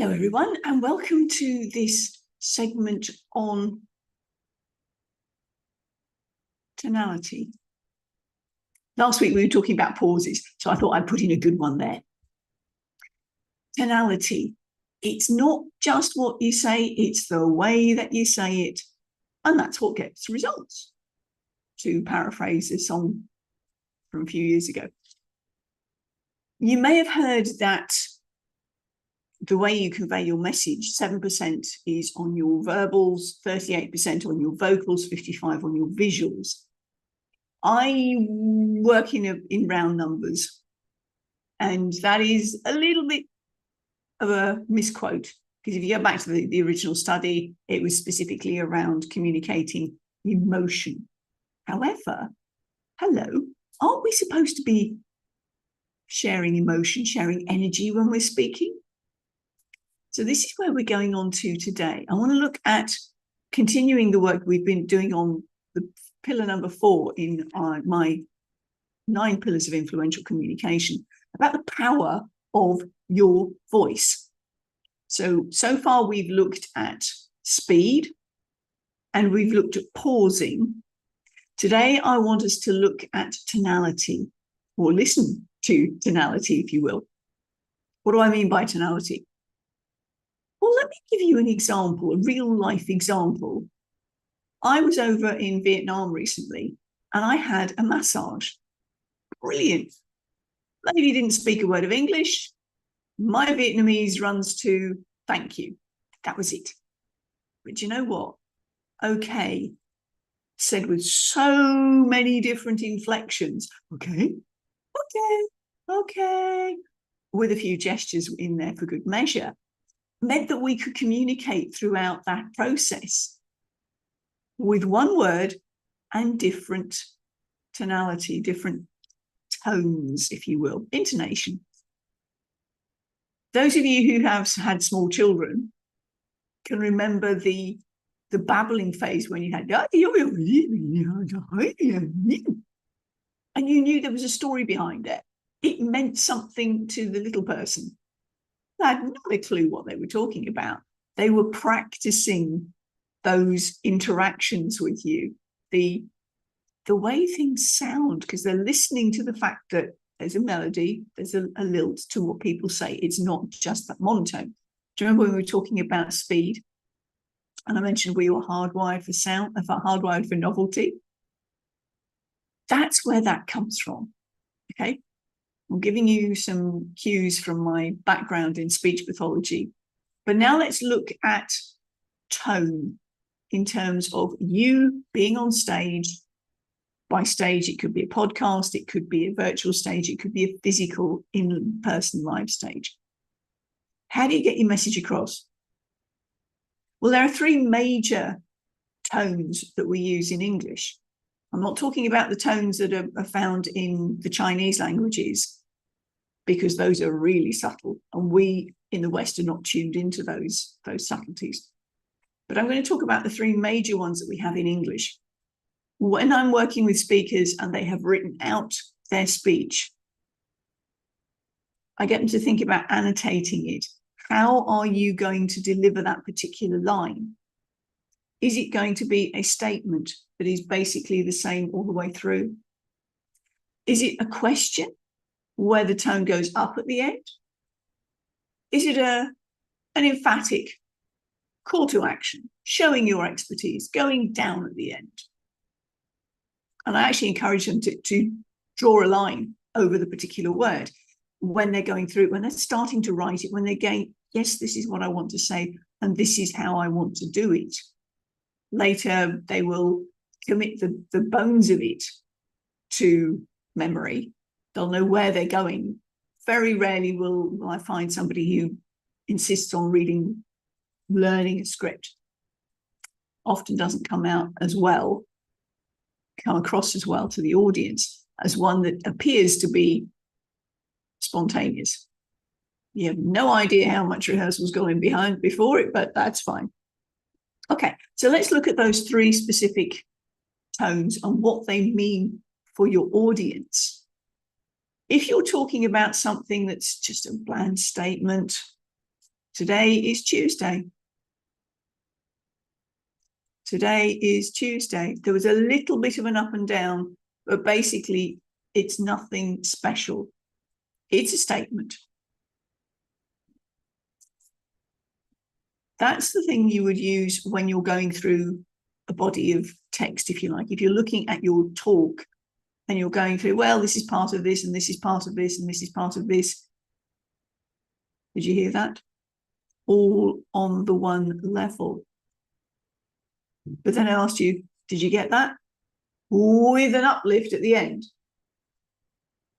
Hello, everyone, and welcome to this segment on tonality. Last week, we were talking about pauses, so I thought I'd put in a good one there. Tonality. It's not just what you say, it's the way that you say it, and that's what gets results, to paraphrase a song from a few years ago. You may have heard that the way you convey your message, 7% is on your verbals, 38% on your vocals, 55% on your visuals. I work in round numbers, and that is a little bit of a misquote, because if you go back to the original study, it was specifically around communicating emotion. However, aren't we supposed to be sharing emotion, sharing energy when we're speaking? So this is where we're going on to today. I want to look at continuing the work we've been doing on the pillar number 4 in my 9 pillars of influential communication, about the power of your voice. So far we've looked at speed and we've looked at pausing. Today I want us to look at tonality, or listen to tonality, if you will. What do I mean by tonality? Well, let me give you an example, a real life example. I was over in Vietnam recently and I had a massage. Brilliant. Lady didn't speak a word of English. My Vietnamese runs to thank you. That was it. But you know what? Okay, said with so many different inflections. Okay, with a few gestures in there for good measure, meant that we could communicate throughout that process with one word and different tonality, different tones, if you will, intonation. Those of you who have had small children can remember the babbling phase when you had, and you knew there was a story behind it. It meant something to the little person. They had not a clue what they were talking about. They were practicing those interactions with you, the way things sound, because they're listening to the fact that there's a melody, there's a lilt to what people say. It's not just that monotone. Do you remember when we were talking about speed? And I mentioned we were hardwired for sound, hardwired for novelty. That's where that comes from. Okay. I'm giving you some cues from my background in speech pathology. But now let's look at tone in terms of you being on stage. By stage, it could be a podcast, it could be a virtual stage, it could be a physical in-person live stage. How do you get your message across? Well, there are 3 major tones that we use in English. I'm not talking about the tones that are found in the Chinese languages, because those are really subtle, and we in the West are not tuned into those subtleties. But I'm going to talk about the 3 major ones that we have in English. When I'm working with speakers and they have written out their speech, I get them to think about annotating it. How are you going to deliver that particular line? Is it going to be a statement that is basically the same all the way through? Is it a question where the tone goes up at the end? Is it an emphatic call to action, showing your expertise, going down at the end? And I actually encourage them to draw a line over the particular word when they're going through, when they're starting to write it, when they're going, yes, this is what I want to say, and this is how I want to do it. Later, they will commit the bones of it to memory. They'll know where they're going. Very rarely will I find somebody who insists on learning a script. Often doesn't come across as well to the audience as one that appears to be spontaneous. You have no idea how much rehearsal's going behind before it, but that's fine. Okay, so let's look at those 3 specific tones and what they mean for your audience. If you're talking about something that's just a bland statement, Today is Tuesday. Today is Tuesday. There was a little bit of an up and down, but basically it's nothing special. It's a statement. That's the thing you would use when you're going through a body of text, if you like. If you're looking at your talk and you're going through, well, this is part of this, and this is part of this, and this is part of this. Did you hear that? All on the one level. But then I asked you, did you get that? With an uplift at the end.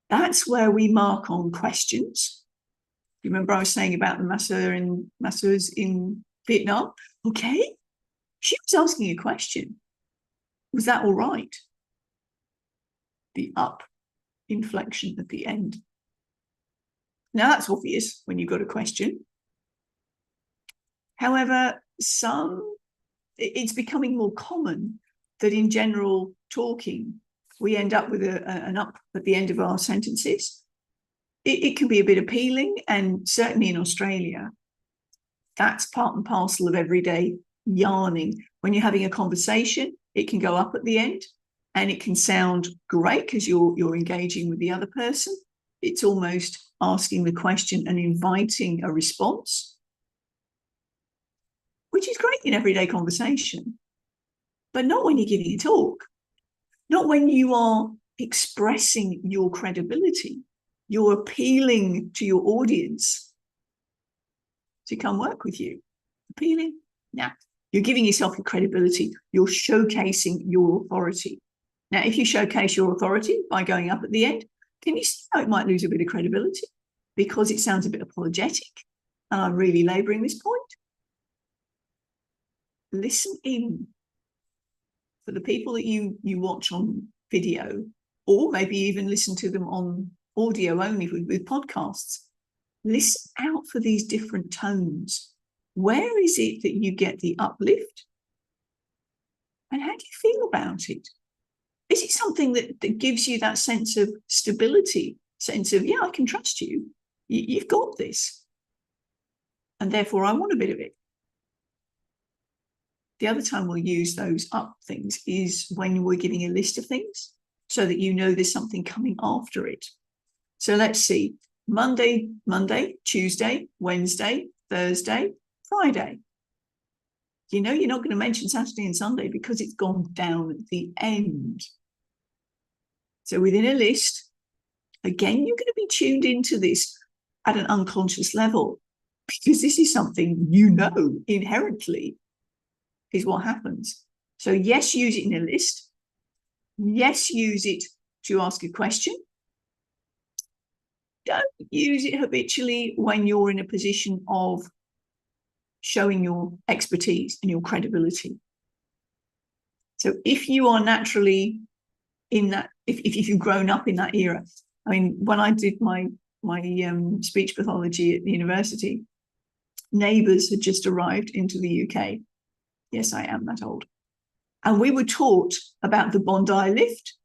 That's where we mark on questions. You remember I was saying about the masseurs in Vietnam? Okay, she was asking a question. Was that all right? The up inflection at the end. Now that's obvious when you've got a question. However, it's becoming more common that in general talking, we end up with an up at the end of our sentences. It can be a bit appealing, and certainly in Australia, that's part and parcel of everyday yarning. When you're having a conversation, it can go up at the end, and it can sound great because you're engaging with the other person. It's almost asking the question and inviting a response, which is great in everyday conversation, but not when you're giving a talk, not when you are expressing your credibility. You're appealing to your audience to come work with you. Appealing? Nah. You're giving yourself your credibility. You're showcasing your authority. Now, if you showcase your authority by going up at the end, can you see how it might lose a bit of credibility? Because it sounds a bit apologetic. And I'm really labouring this point. Listen in. For the people that you watch on video, or maybe even listen to them on audio only with podcasts, listen out for these different tones. Where is it that you get the uplift? And how do you feel about it? Is it something that gives you that sense of stability, sense of, yeah, I can trust you. You've got this. And therefore, I want a bit of it. The other time we'll use those up things is when we're giving a list of things so that you know there's something coming after it. So let's see. Monday, Tuesday, Wednesday, Thursday, Friday. You know you're not going to mention Saturday and Sunday because it's gone down at the end. So within a list, again, you're going to be tuned into this at an unconscious level because this is something you know inherently is what happens. So yes, use it in a list. Yes, use it to ask a question. Don't use it habitually when you're in a position of showing your expertise and your credibility. So if you are naturally in that, if you've grown up in that era, I mean, when I did my speech pathology at the university, Neighbours had just arrived into the UK. Yes, I am that old. And we were taught about the Bondi lift.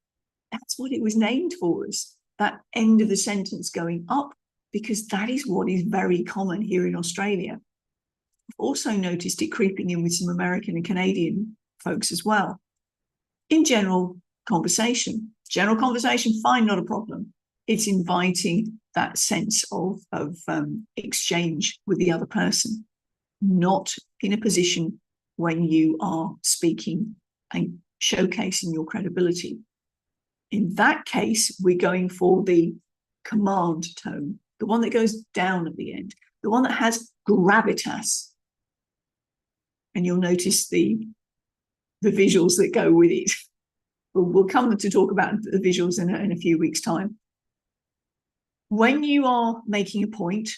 That's what it was named for us, that end of the sentence going up, because that is what is very common here in Australia. I've also noticed it creeping in with some American and Canadian folks as well. In general conversation, fine, not a problem. It's inviting that sense of exchange with the other person, not in a position when you are speaking and showcasing your credibility. In that case, we're going for the command tone, the one that goes down at the end, the one that has gravitas. And you'll notice the visuals that go with it. We'll come to talk about the visuals in a few weeks' time. When you are making a point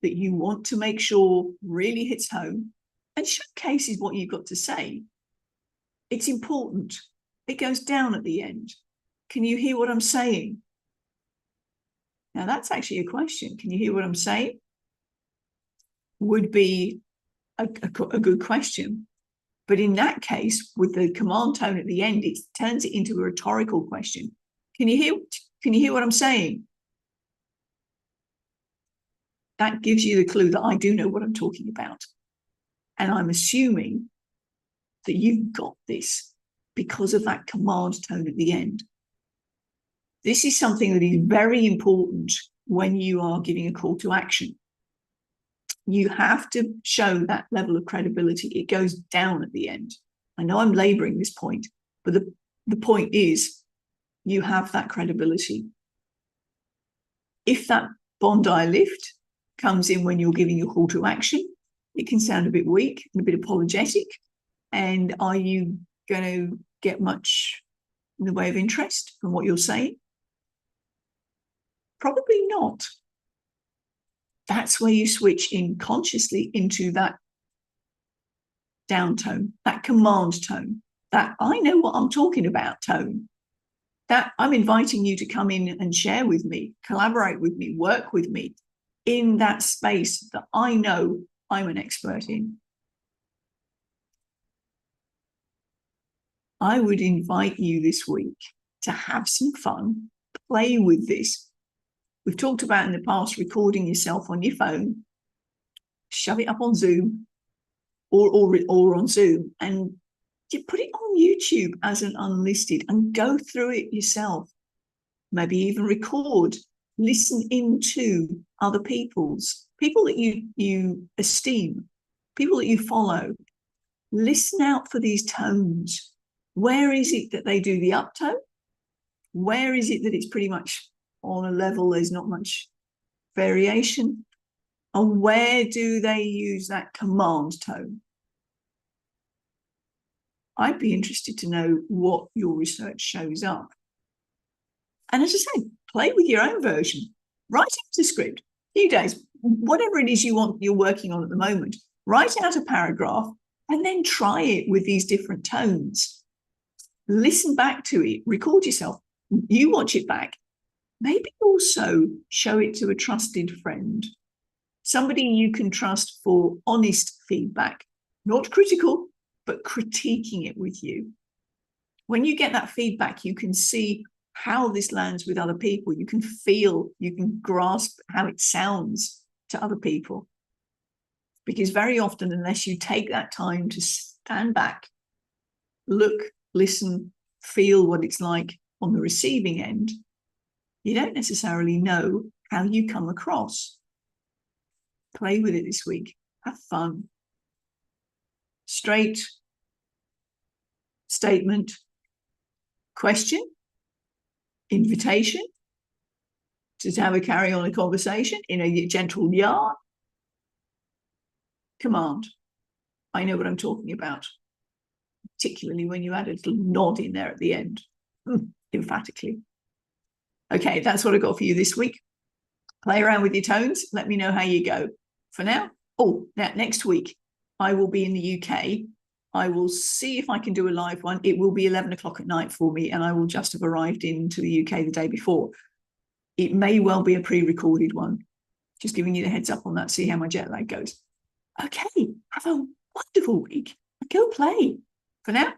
that you want to make sure really hits home and showcases what you've got to say, it's important. It goes down at the end. Can you hear what I'm saying? Now, that's actually a question. Can you hear what I'm saying? Would be a good question. But in that case, with the command tone at the end, it turns it into a rhetorical question. Can you hear what I'm saying? that gives you the clue that I do know what I'm talking about. And I'm assuming that you've got this because of that command tone at the end. This is something that is very important when you are giving a call to action. You have to show that level of credibility. It goes down at the end. I know I'm laboring this point, but the point is you have that credibility. If that Bondi lift comes in when you're giving a call to action, it can sound a bit weak and a bit apologetic. And are you going to get much in the way of interest from what you're saying? Probably not. That's where you switch in consciously into that down tone, that command tone, that I know what I'm talking about tone, that I'm inviting you to come in and share with me, collaborate with me, work with me in that space that I know I'm an expert in. I would invite you this week to have some fun, play with this. We've talked about in the past recording yourself on your phone, shove it up on Zoom or on Zoom, and you put it on YouTube as an unlisted and go through it yourself. Maybe even record, listen into other people that you esteem, people that you follow. Listen out for these tones. Where is it that they do the uptone? Where is it that it's pretty much on a level, there's not much variation? And where do they use that command tone? I'd be interested to know what your research shows up. And as I said, play with your own version. Write out a script, a few days, whatever it is you're working on at the moment. Write out a paragraph and then try it with these different tones. Listen back to it, record yourself, you watch it back. Maybe also show it to a trusted friend, somebody you can trust for honest feedback, not critical, but critiquing it with you. When you get that feedback, you can see how this lands with other people. You can feel, you can grasp how it sounds to other people. Because very often, unless you take that time to stand back, look, listen, feel what it's like on the receiving end, you don't necessarily know how you come across. Play with it this week. Have fun. Straight statement, question, invitation to have a carry on a conversation in a gentle yarn, command. I know what I'm talking about, particularly when you add a little nod in there at the end, emphatically. Okay, that's what I got for you this week. Play around with your tones. Let me know how you go. For now, next week, I will be in the UK. I will see if I can do a live one. It will be 11 o'clock at night for me, and I will just have arrived into the UK the day before. It may well be a pre-recorded one. Just giving you the heads up on that, see how my jet lag goes. Okay, have a wonderful week. Go play. For now,